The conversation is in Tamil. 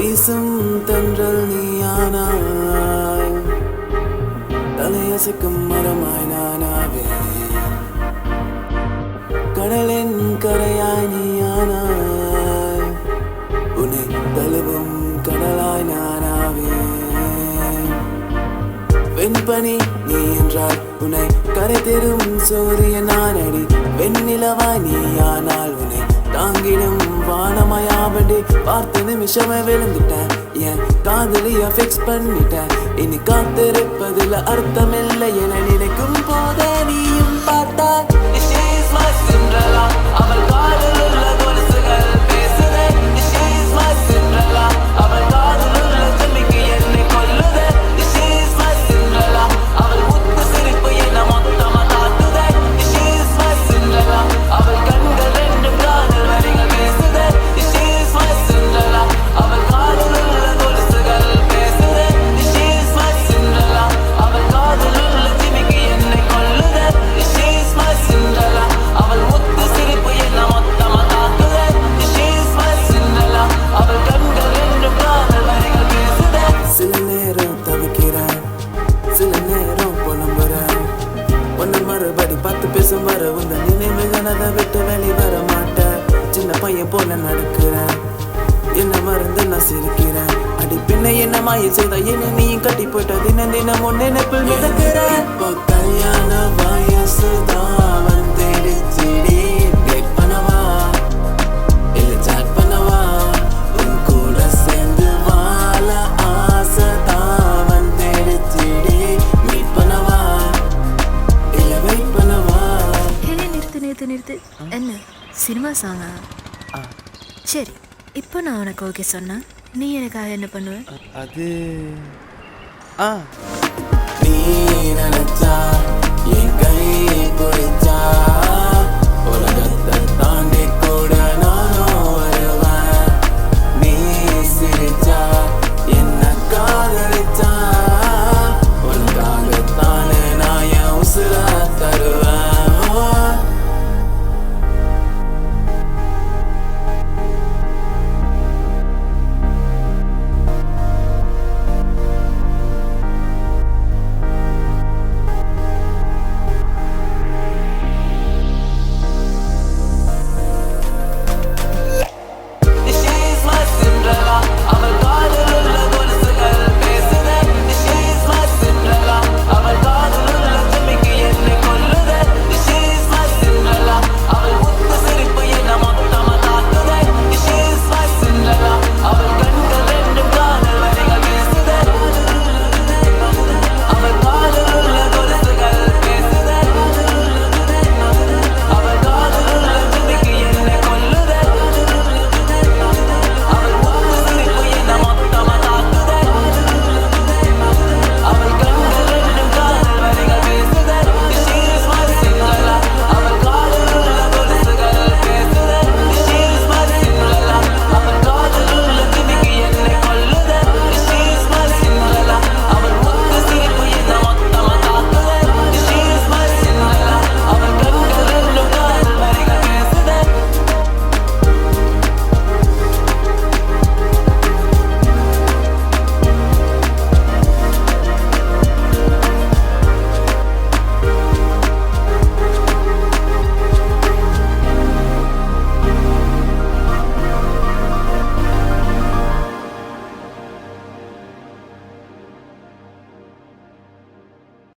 வீசும் தென்றல் நீயானாய் தலையசைக்கும் மரமாய் நானாவே கடலின் கரையாய் நீயானாய் உன்னை தழுவும் கடலாய் நானாவே வெண்பனி நீ என்றால் உன்னை கரை தெரும் சூரியன் நானடி வெண்ணிலவாய் நீயானால் உன்னை தாங்கிடும் வானமயாவடி பார்த்த நிமிஷமே விழுந்துட்டேன் என் காதலிய ஃபிக்ஸ் பண்ணிட்டேன் இனி காத்திருப்பதில் அர்த்தமில்லை என நினைக்கும் போதே நீயும் பார்த்தா அவள் காதல் உள்ள கொலுசுகள் பேசுதே அவள் காதல் உள்ள துணிக்கு என்னை கொல்லுதே அவள் முத்து சிரிப்பு என்ன மொத்தமா தாக்குதே அவள் கண்கள் ரெண்டும் காதல் வரிகள் பேசுதே அவள் காதல் உள்ள கொலுசுகள் பேசுதே அவள் காதல் உள்ள துணிக்கு என்னை கொல்லுதே அவள் முத்து சிரிப்பு என்ன மொத்தமா தாக்குதே அவள் கண்கள் ரெண்டும் காதல் வரிகள் பேசுதே சில நேரம் தவிக்கிறேன் சில நேரம் புலம்புறேன் ஒன்னு மறுபடி 10 பேசும் வர உந்த நினைவுகள் அதை விட்டு வெளிவர மாட்டேன் சின்ன பையன் போல நடக்கிறேன் என்ன மறந்து நான் சிரிக்கிறேன் அடி பின்ன என்ன மாய செய்த என்ன நீயும் கட்டி போட்ட தினம் தினம் உன் நினைப்பில் மிதக்கிறேன் இப்போ கல்யாண வயசுதான் வந்துடுச்சுடி டேட் பண்ணவா இல்ல சாட் பண்ணவா உன் கூட சேர்ந்து வாழ ஆசைதான் வந்துடுச்சுடி மீட் பண்ணவா இல்ல வெயிட் பண்ணவா நிறுத்து என்ன சினிமா சாங்கா? சரி, இப்போ நான் உனக்கு ஓகே சொன்னா நீ எனக்காக என்ன பண்ணுவ? அது நீ நினைச்சா என் கை பிடிச்சா